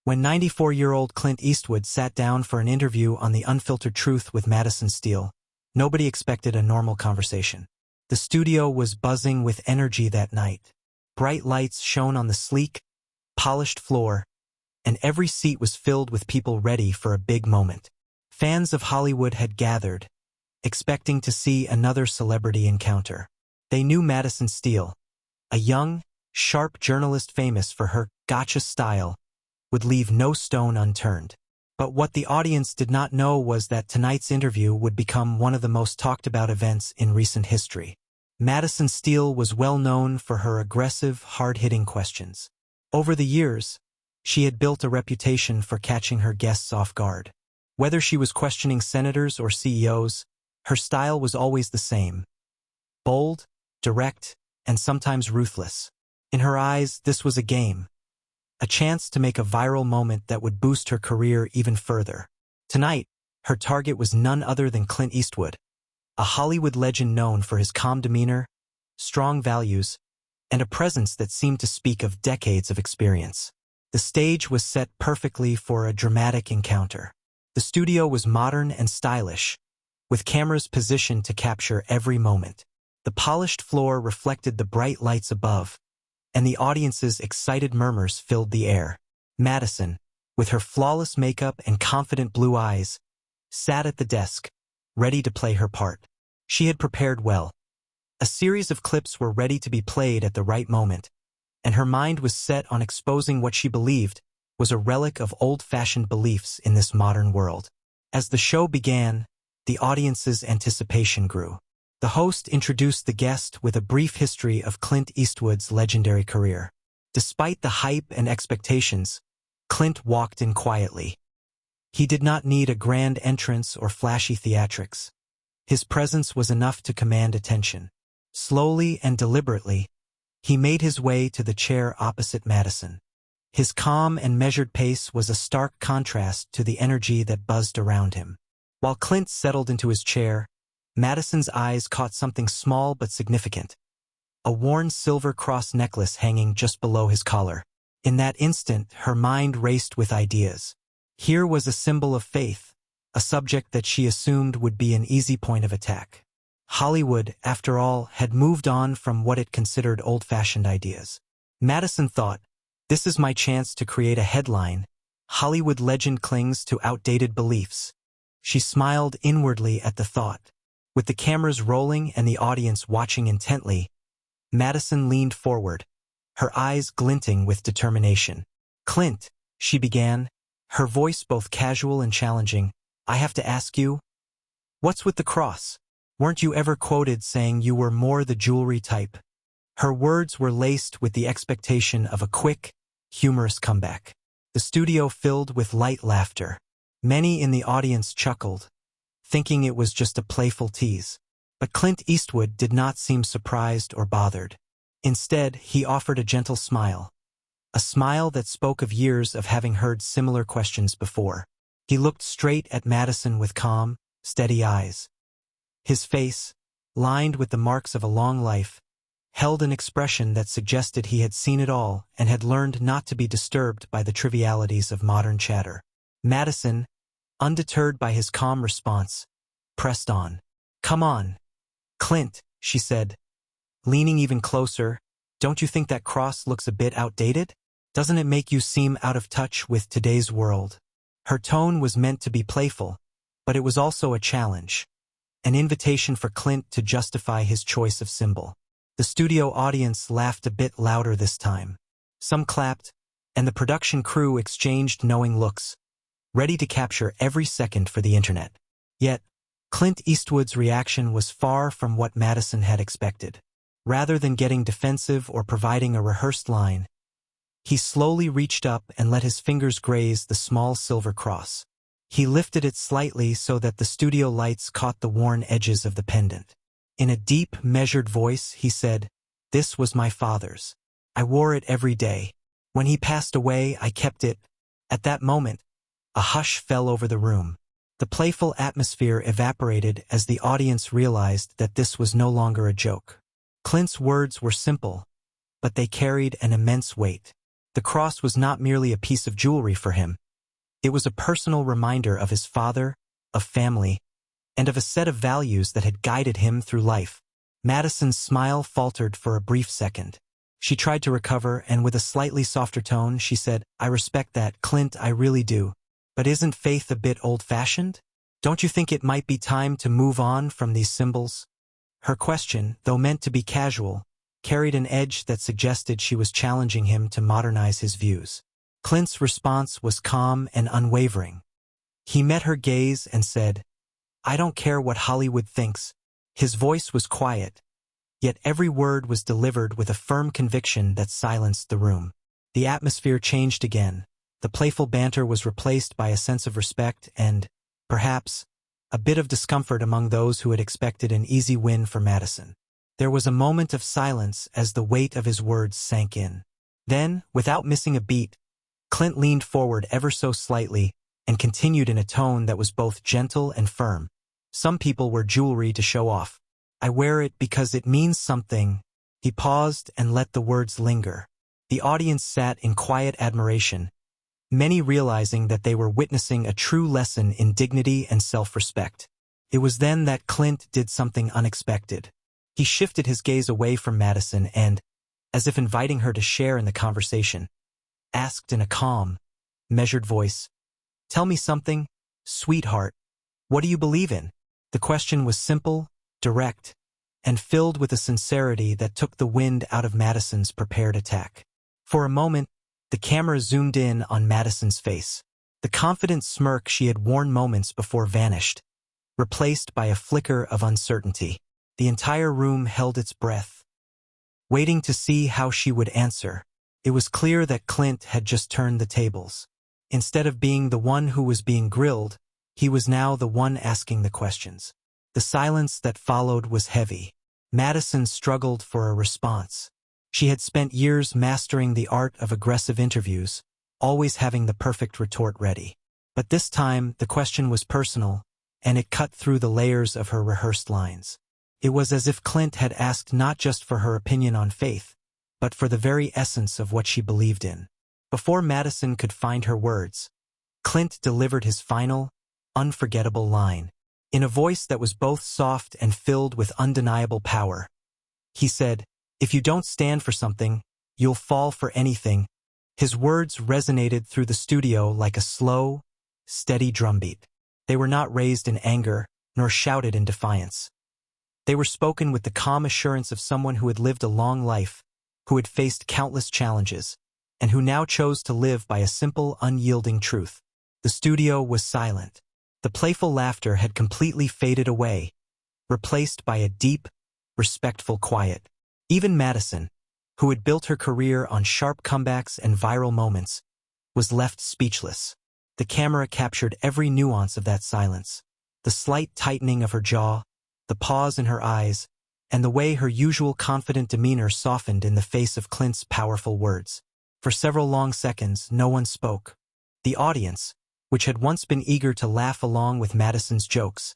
When 94-year-old Clint Eastwood sat down for an interview on the Unfiltered Truth with Madison Steel, nobody expected a normal conversation. The studio was buzzing with energy that night. Bright lights shone on the sleek, polished floor, and every seat was filled with people ready for a big moment. Fans of Hollywood had gathered, expecting to see another celebrity encounter. They knew Madison Steel, a young, sharp journalist famous for her gotcha style, would leave no stone unturned. But what the audience did not know was that tonight's interview would become one of the most talked about events in recent history. Madison Steel was well known for her aggressive, hard-hitting questions. Over the years, she had built a reputation for catching her guests off guard. Whether she was questioning senators or CEOs, her style was always the same: bold, direct, and sometimes ruthless. In her eyes, this was a game, a chance to make a viral moment that would boost her career even further. Tonight, her target was none other than Clint Eastwood, a Hollywood legend known for his calm demeanor, strong values, and a presence that seemed to speak of decades of experience. The stage was set perfectly for a dramatic encounter. The studio was modern and stylish, with cameras positioned to capture every moment. The polished floor reflected the bright lights above, and the audience's excited murmurs filled the air. Madison, with her flawless makeup and confident blue eyes, sat at the desk, ready to play her part. She had prepared well. A series of clips were ready to be played at the right moment, and her mind was set on exposing what she believed was a relic of old-fashioned beliefs in this modern world. As the show began, the audience's anticipation grew. The host introduced the guest with a brief history of Clint Eastwood's legendary career. Despite the hype and expectations, Clint walked in quietly. He did not need a grand entrance or flashy theatrics. His presence was enough to command attention. Slowly and deliberately, he made his way to the chair opposite Madison. His calm and measured pace was a stark contrast to the energy that buzzed around him. While Clint settled into his chair, Madison's eyes caught something small but significant: a worn silver cross necklace hanging just below his collar. In that instant, her mind raced with ideas. Here was a symbol of faith, a subject that she assumed would be an easy point of attack. Hollywood, after all, had moved on from what it considered old-fashioned ideas. Madison thought, "This is my chance to create a headline. Hollywood legend clings to outdated beliefs." She smiled inwardly at the thought. With the cameras rolling and the audience watching intently, Madison leaned forward, her eyes glinting with determination. "Clint," she began, her voice both casual and challenging, "I have to ask you, what's with the cross? Weren't you ever quoted saying you were more the jewelry type?" Her words were laced with the expectation of a quick, humorous comeback. The studio filled with light laughter. Many in the audience chuckled, thinking it was just a playful tease. But Clint Eastwood did not seem surprised or bothered. Instead, he offered a gentle smile, a smile that spoke of years of having heard similar questions before. He looked straight at Madison with calm, steady eyes. His face, lined with the marks of a long life, held an expression that suggested he had seen it all and had learned not to be disturbed by the trivialities of modern chatter. Madison, undeterred by his calm response, pressed on. "Come on, Clint," she said, leaning even closer. "Don't you think that cross looks a bit outdated? Doesn't it make you seem out of touch with today's world?" Her tone was meant to be playful, but it was also a challenge, an invitation for Clint to justify his choice of symbol. The studio audience laughed a bit louder this time. Some clapped, and the production crew exchanged knowing looks, ready to capture every second for the internet. Yet, Clint Eastwood's reaction was far from what Madison had expected. Rather than getting defensive or providing a rehearsed line, he slowly reached up and let his fingers graze the small silver cross. He lifted it slightly so that the studio lights caught the worn edges of the pendant. In a deep, measured voice, he said, "This was my father's. I wore it every day. When he passed away, I kept it." At that moment, a hush fell over the room. The playful atmosphere evaporated as the audience realized that this was no longer a joke. Clint's words were simple, but they carried an immense weight. The cross was not merely a piece of jewelry for him. It was a personal reminder of his father, of family, and of a set of values that had guided him through life. Madison's smile faltered for a brief second. She tried to recover, and with a slightly softer tone, she said, "I respect that, Clint, I really do. But isn't faith a bit old-fashioned? Don't you think it might be time to move on from these symbols?" Her question, though meant to be casual, carried an edge that suggested she was challenging him to modernize his views. Clint's response was calm and unwavering. He met her gaze and said, "I don't care what Hollywood thinks." His voice was quiet, yet every word was delivered with a firm conviction that silenced the room. The atmosphere changed again. The playful banter was replaced by a sense of respect and, perhaps, a bit of discomfort among those who had expected an easy win for Madison. There was a moment of silence as the weight of his words sank in. Then, without missing a beat, Clint leaned forward ever so slightly and continued in a tone that was both gentle and firm. "Some people wear jewelry to show off. I wear it because it means something." He paused and let the words linger. The audience sat in quiet admiration, many realizing that they were witnessing a true lesson in dignity and self-respect. It was then that Clint did something unexpected. He shifted his gaze away from Madison and, as if inviting her to share in the conversation, asked in a calm, measured voice, "Tell me something, sweetheart. What do you believe in?" The question was simple, direct, and filled with a sincerity that took the wind out of Madison's prepared attack. For a moment, the camera zoomed in on Madison's face. The confident smirk she had worn moments before vanished, replaced by a flicker of uncertainty. The entire room held its breath, waiting to see how she would answer. It was clear that Clint had just turned the tables. Instead of being the one who was being grilled, he was now the one asking the questions. The silence that followed was heavy. Madison struggled for a response. She had spent years mastering the art of aggressive interviews, always having the perfect retort ready. But this time, the question was personal, and it cut through the layers of her rehearsed lines. It was as if Clint had asked not just for her opinion on faith, but for the very essence of what she believed in. Before Madison could find her words, Clint delivered his final, unforgettable line. In a voice that was both soft and filled with undeniable power. He said, "If you don't stand for something, you'll fall for anything." His words resonated through the studio like a slow, steady drumbeat. They were not raised in anger, nor shouted in defiance. They were spoken with the calm assurance of someone who had lived a long life, who had faced countless challenges, and who now chose to live by a simple, unyielding truth. The studio was silent. The playful laughter had completely faded away, replaced by a deep, respectful quiet. Even Madison, who had built her career on sharp comebacks and viral moments, was left speechless. The camera captured every nuance of that silence, the slight tightening of her jaw, the pause in her eyes, and the way her usual confident demeanor softened in the face of Clint's powerful words. For several long seconds, no one spoke. The audience, which had once been eager to laugh along with Madison's jokes,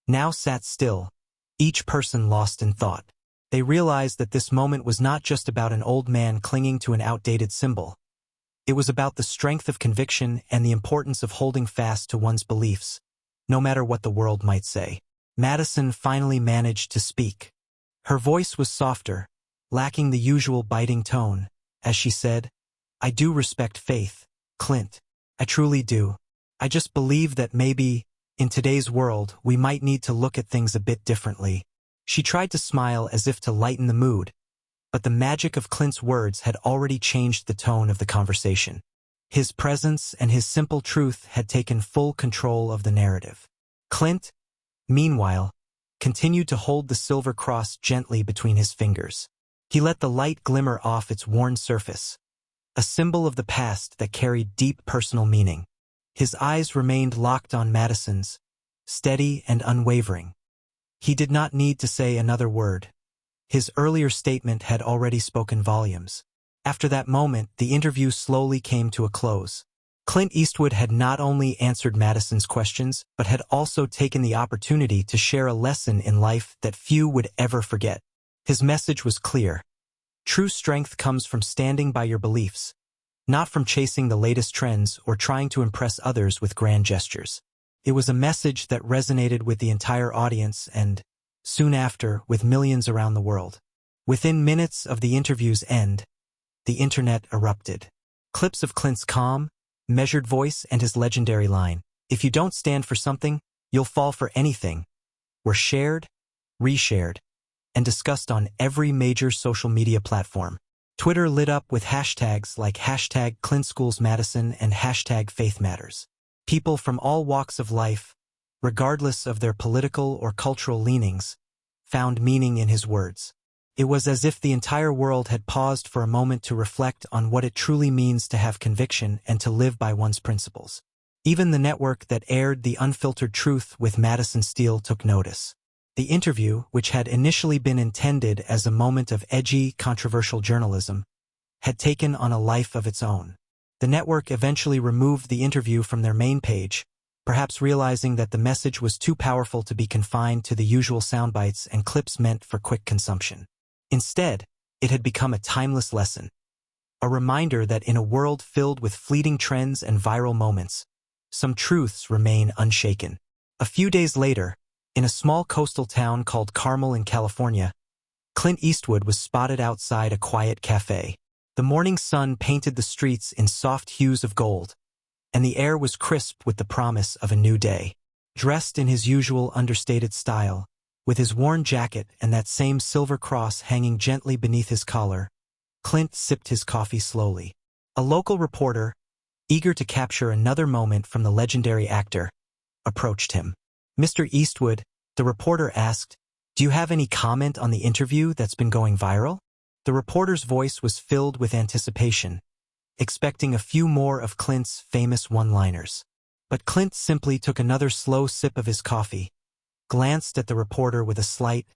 now sat still, each person lost in thought. They realized that this moment was not just about an old man clinging to an outdated symbol. It was about the strength of conviction and the importance of holding fast to one's beliefs, no matter what the world might say. Madison finally managed to speak. Her voice was softer, lacking the usual biting tone, as she said, "I do respect faith, Clint. I truly do. I just believe that maybe, in today's world, we might need to look at things a bit differently." She tried to smile as if to lighten the mood, but the magic of Clint's words had already changed the tone of the conversation. His presence and his simple truth had taken full control of the narrative. Clint, meanwhile, continued to hold the silver cross gently between his fingers. He let the light glimmer off its worn surface, a symbol of the past that carried deep personal meaning. His eyes remained locked on Madison's, steady and unwavering. He did not need to say another word. His earlier statement had already spoken volumes. After that moment, the interview slowly came to a close. Clint Eastwood had not only answered Madison's questions, but had also taken the opportunity to share a lesson in life that few would ever forget. His message was clear. True strength comes from standing by your beliefs, not from chasing the latest trends or trying to impress others with grand gestures. It was a message that resonated with the entire audience and, soon after, with millions around the world. Within minutes of the interview's end, the internet erupted. Clips of Clint's calm, measured voice and his legendary line, "If you don't stand for something, you'll fall for anything," were shared, reshared, and discussed on every major social media platform. Twitter lit up with hashtags like #ClintSchoolsMadison and #FaithMatters. People from all walks of life, regardless of their political or cultural leanings, found meaning in his words. It was as if the entire world had paused for a moment to reflect on what it truly means to have conviction and to live by one's principles. Even the network that aired the Unfiltered Truth with Madison Steel took notice. The interview, which had initially been intended as a moment of edgy, controversial journalism, had taken on a life of its own. The network eventually removed the interview from their main page, perhaps realizing that the message was too powerful to be confined to the usual soundbites and clips meant for quick consumption. Instead, it had become a timeless lesson, a reminder that in a world filled with fleeting trends and viral moments, some truths remain unshaken. A few days later, in a small coastal town called Carmel in California, Clint Eastwood was spotted outside a quiet cafe. The morning sun painted the streets in soft hues of gold, and the air was crisp with the promise of a new day. Dressed in his usual understated style, with his worn jacket and that same silver cross hanging gently beneath his collar, Clint sipped his coffee slowly. A local reporter, eager to capture another moment from the legendary actor, approached him. "Mr. Eastwood," the reporter asked, "do you have any comment on the interview that's been going viral?" The reporter's voice was filled with anticipation, expecting a few more of Clint's famous one-liners. But Clint simply took another slow sip of his coffee, glanced at the reporter with a slight,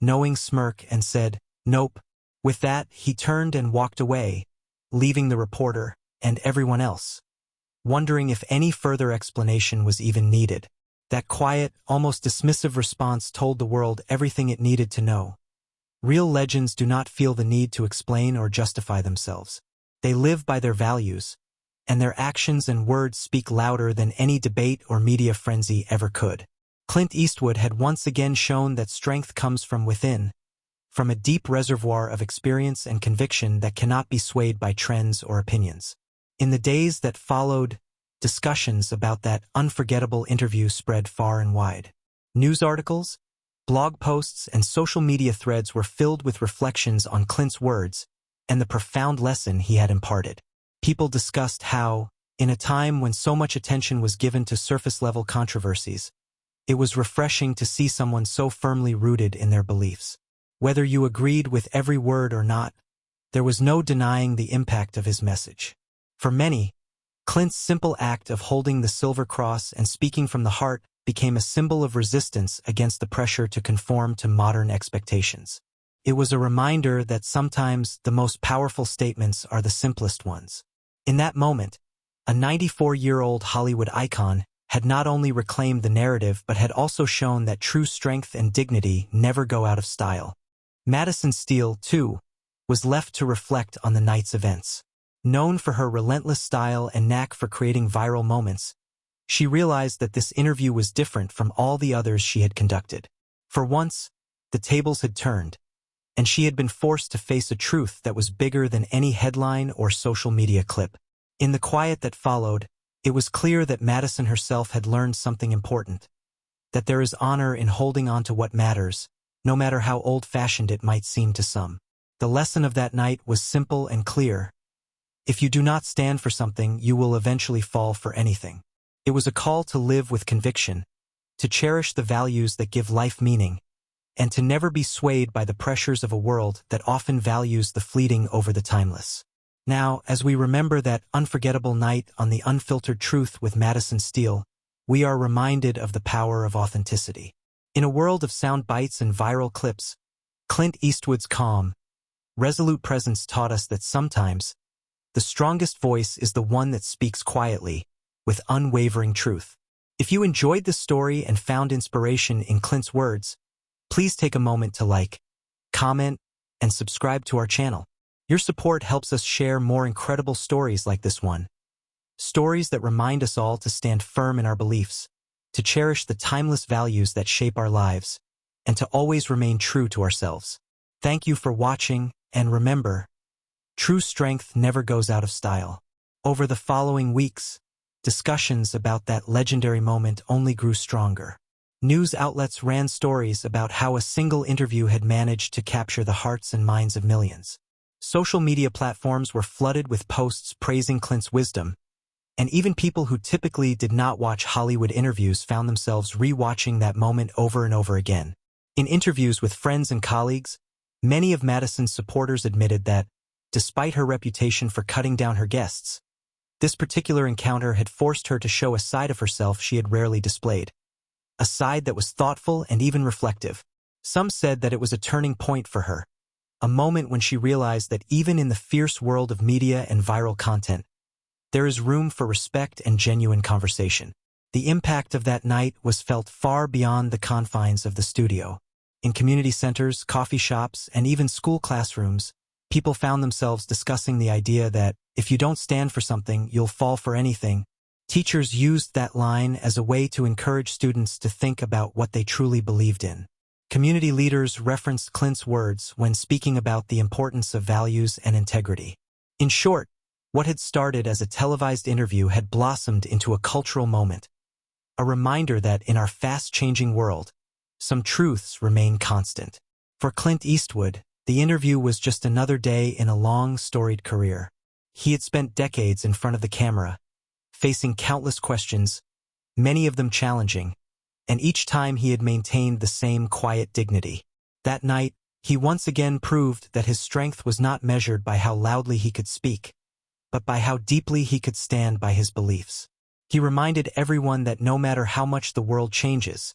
knowing smirk and said, "Nope." With that, he turned and walked away, leaving the reporter and everyone else wondering if any further explanation was even needed. That quiet, almost dismissive response told the world everything it needed to know. Real legends do not feel the need to explain or justify themselves. They live by their values, and their actions and words speak louder than any debate or media frenzy ever could. Clint Eastwood had once again shown that strength comes from within, from a deep reservoir of experience and conviction that cannot be swayed by trends or opinions. In the days that followed, discussions about that unforgettable interview spread far and wide. News articles, blog posts, and social media threads were filled with reflections on Clint's words and the profound lesson he had imparted. People discussed how, in a time when so much attention was given to surface-level controversies, it was refreshing to see someone so firmly rooted in their beliefs. Whether you agreed with every word or not, there was no denying the impact of his message. For many, Clint's simple act of holding the silver cross and speaking from the heart became a symbol of resistance against the pressure to conform to modern expectations. It was a reminder that sometimes the most powerful statements are the simplest ones. In that moment, a 94-year-old Hollywood icon had not only reclaimed the narrative but had also shown that true strength and dignity never go out of style. Madison Steel, too, was left to reflect on the night's events. Known for her relentless style and knack for creating viral moments, she realized that this interview was different from all the others she had conducted. For once, the tables had turned, and she had been forced to face a truth that was bigger than any headline or social media clip. In the quiet that followed, it was clear that Madison herself had learned something important, that there is honor in holding on to what matters, no matter how old-fashioned it might seem to some. The lesson of that night was simple and clear. If you do not stand for something, you will eventually fall for anything. It was a call to live with conviction, to cherish the values that give life meaning, and to never be swayed by the pressures of a world that often values the fleeting over the timeless. Now, as we remember that unforgettable night on the Unfiltered Truth with Madison Steel, we are reminded of the power of authenticity. In a world of sound bites and viral clips, Clint Eastwood's calm, resolute presence taught us that sometimes, the strongest voice is the one that speaks quietly, with unwavering truth. If you enjoyed this story and found inspiration in Clint's words, please take a moment to like, comment, and subscribe to our channel. Your support helps us share more incredible stories like this one. Stories that remind us all to stand firm in our beliefs, to cherish the timeless values that shape our lives, and to always remain true to ourselves. Thank you for watching, and remember, true strength never goes out of style. Over the following weeks, discussions about that legendary moment only grew stronger. News outlets ran stories about how a single interview had managed to capture the hearts and minds of millions. Social media platforms were flooded with posts praising Clint's wisdom, and even people who typically did not watch Hollywood interviews found themselves re-watching that moment over and over again. In interviews with friends and colleagues, many of Madison's supporters admitted that, despite her reputation for cutting down her guests, this particular encounter had forced her to show a side of herself she had rarely displayed. A side that was thoughtful and even reflective. Some said that it was a turning point for her, a moment when she realized that even in the fierce world of media and viral content, there is room for respect and genuine conversation. The impact of that night was felt far beyond the confines of the studio. In community centers, coffee shops, and even school classrooms, people found themselves discussing the idea that, if you don't stand for something, you'll fall for anything. Teachers used that line as a way to encourage students to think about what they truly believed in. Community leaders referenced Clint's words when speaking about the importance of values and integrity. In short, what had started as a televised interview had blossomed into a cultural moment, a reminder that in our fast-changing world, some truths remain constant. For Clint Eastwood, the interview was just another day in a long, storied career. He had spent decades in front of the camera, facing countless questions, many of them challenging, and each time he had maintained the same quiet dignity. That night, he once again proved that his strength was not measured by how loudly he could speak, but by how deeply he could stand by his beliefs. He reminded everyone that no matter how much the world changes,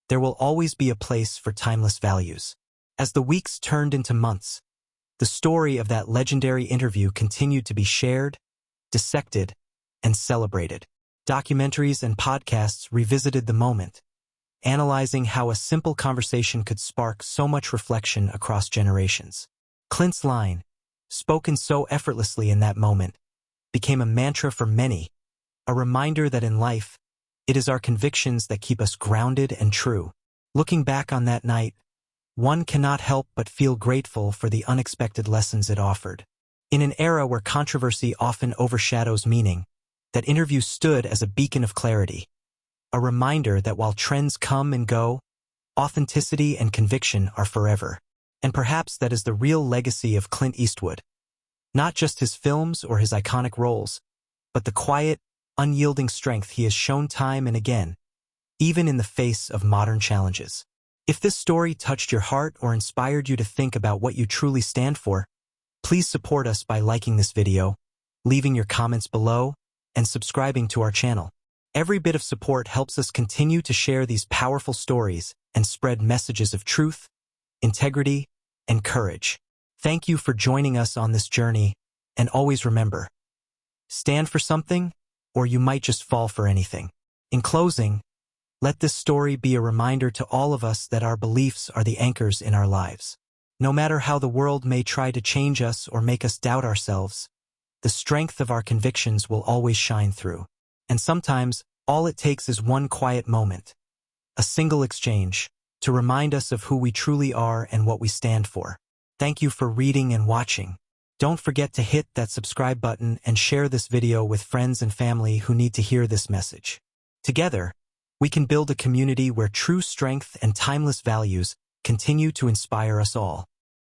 there will always be a place for timeless values. As the weeks turned into months, the story of that legendary interview continued to be shared, dissected, and celebrated. Documentaries and podcasts revisited the moment, analyzing how a simple conversation could spark so much reflection across generations. Clint's line, spoken so effortlessly in that moment, became a mantra for many, a reminder that in life, it is our convictions that keep us grounded and true. Looking back on that night, one cannot help but feel grateful for the unexpected lessons it offered. In an era where controversy often overshadows meaning, that interview stood as a beacon of clarity, a reminder that while trends come and go, authenticity and conviction are forever. And perhaps that is the real legacy of Clint Eastwood. Not just his films or his iconic roles, but the quiet, unyielding strength he has shown time and again, even in the face of modern challenges. If this story touched your heart or inspired you to think about what you truly stand for, please support us by liking this video, leaving your comments below, and subscribing to our channel. Every bit of support helps us continue to share these powerful stories and spread messages of truth, integrity, and courage. Thank you for joining us on this journey, and always remember, stand for something, or you might just fall for anything. In closing, let this story be a reminder to all of us that our beliefs are the anchors in our lives. No matter how the world may try to change us or make us doubt ourselves, the strength of our convictions will always shine through. And sometimes, all it takes is one quiet moment, a single exchange, to remind us of who we truly are and what we stand for. Thank you for reading and watching. Don't forget to hit that subscribe button and share this video with friends and family who need to hear this message. Together, we can build a community where true strength and timeless values continue to inspire us all.